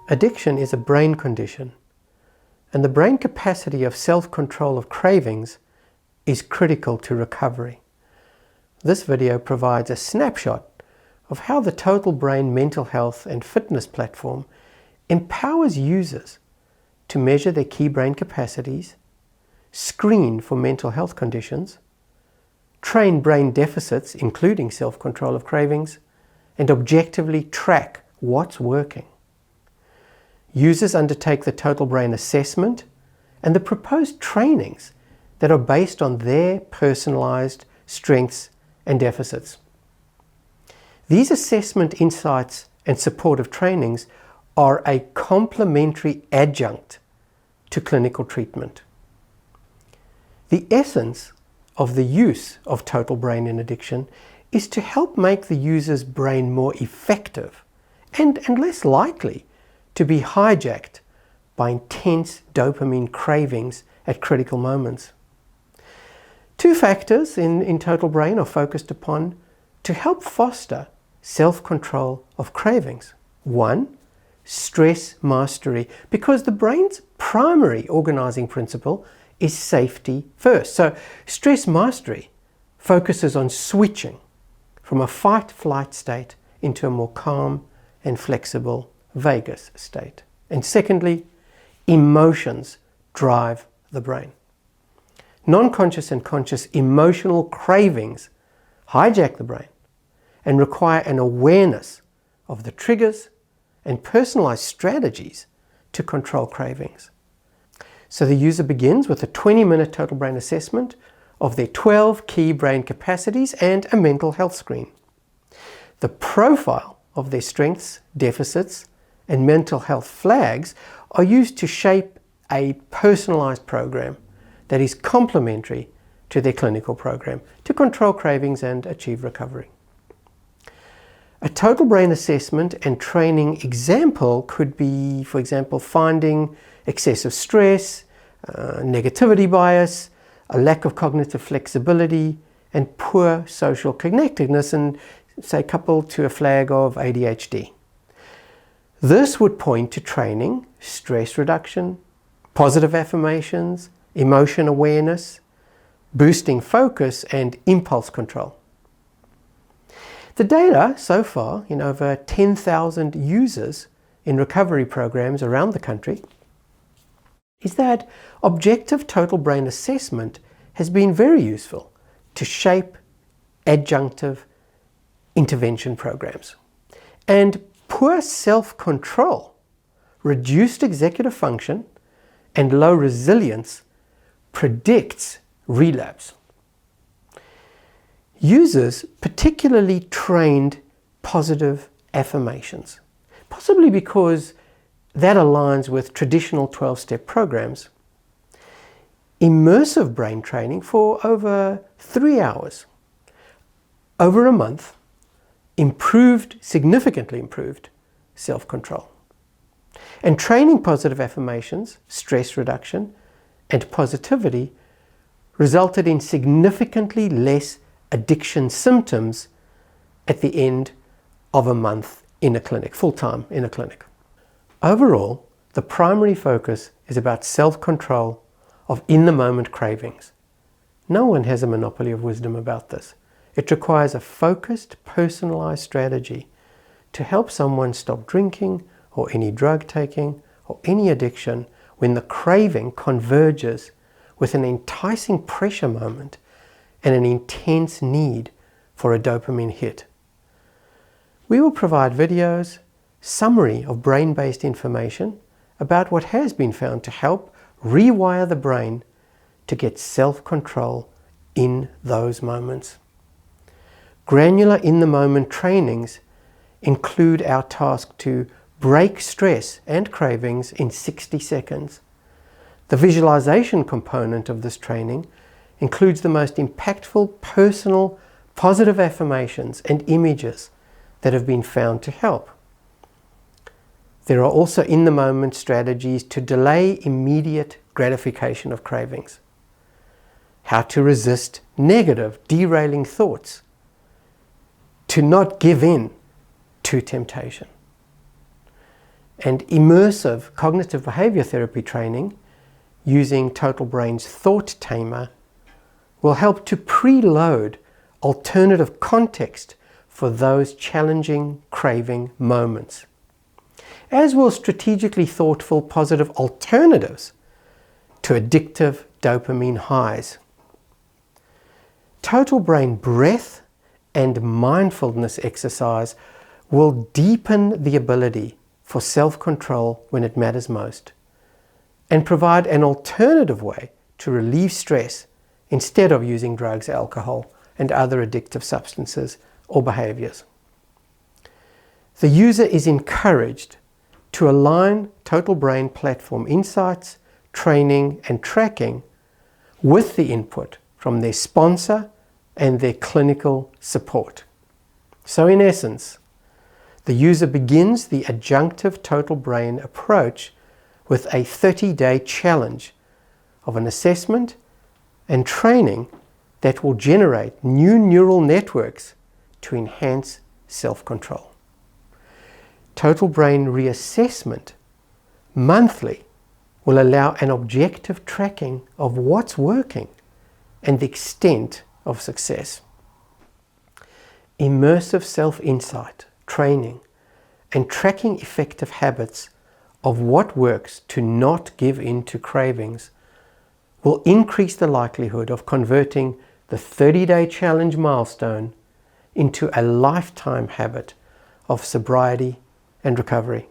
Addiction is a brain condition, and the brain capacity of self-control of cravings is critical to recovery. This video provides a snapshot of how the Total Brain mental health and fitness platform empowers users to measure their key brain capacities, screen for mental health conditions, train brain deficits, including self-control of cravings, and objectively track what's working. Users undertake the Total Brain assessment and the proposed trainings that are based on their personalized strengths and deficits. These assessment insights and supportive trainings are a complementary adjunct to clinical treatment. The essence of the use of Total Brain in addiction is to help make the user's brain more effective and less likely to be hijacked by intense dopamine cravings at critical moments. Two factors in Total Brain are focused upon to help foster self-control of cravings. One, stress mastery, because the brain's primary organizing principle is safety first. So stress mastery focuses on switching from a fight-flight state into a more calm and flexible vagus state. And secondly, emotions drive the brain. Non-conscious and conscious emotional cravings hijack the brain and require an awareness of the triggers and personalized strategies to control cravings. So the user begins with a 20-minute Total Brain assessment of their 12 key brain capacities and a mental health screen. The profile of their strengths, deficits, and mental health flags are used to shape a personalized program that is complementary to their clinical program to control cravings and achieve recovery. A Total Brain assessment and training example could be, for example, finding excessive stress, negativity bias, a lack of cognitive flexibility, and poor social connectedness, and say coupled to a flag of ADHD. This would point to training stress reduction, positive affirmations, emotion awareness, boosting focus, and impulse control. The data so far in over 10,000 users in recovery programs around the country is that objective Total Brain assessment has been very useful to shape adjunctive intervention programs. And poor self-control, reduced executive function, and low resilience predicts relapse. Users particularly trained positive affirmations, possibly because that aligns with traditional 12-step programs. Immersive brain training for over 3 hours, over a month, significantly improved self-control. And training positive affirmations, stress reduction, and positivity resulted in significantly less addiction symptoms at the end of a month in a clinic, full-time in a clinic. Overall, the primary focus is about self-control of in-the-moment cravings. No one has a monopoly of wisdom about this. It requires a focused, personalized strategy to help someone stop drinking or any drug taking or any addiction when the craving converges with an enticing pressure moment and an intense need for a dopamine hit. We will provide videos, summary of brain-based information about what has been found to help rewire the brain to get self-control in those moments. Granular in-the-moment trainings include our task to break stress and cravings in 60 seconds. The visualization component of this training includes the most impactful, personal, positive affirmations and images that have been found to help. There are also in-the-moment strategies to delay immediate gratification of cravings. How to resist negative, derailing thoughts. To not give in to temptation. and immersive cognitive behavior therapy training using Total Brain's Thought Tamer will help to preload alternative context for those challenging craving moments, as will strategically thoughtful positive alternatives to addictive dopamine highs. Total Brain breath and mindfulness exercise will deepen the ability for self-control when it matters most, and provide an alternative way to relieve stress instead of using drugs, alcohol, and other addictive substances or behaviors. The user is encouraged to align Total Brain platform insights, training, and tracking with the input from their sponsor and their clinical support. So in essence, the user begins the adjunctive Total Brain approach with a 30-day challenge of an assessment and training that will generate new neural networks to enhance self-control. Total Brain reassessment monthly will allow an objective tracking of what's working and the extent of success. Immersive self-insight, training, and tracking effective habits of what works to not give in to cravings will increase the likelihood of converting the 30-day challenge milestone into a lifetime habit of sobriety and recovery.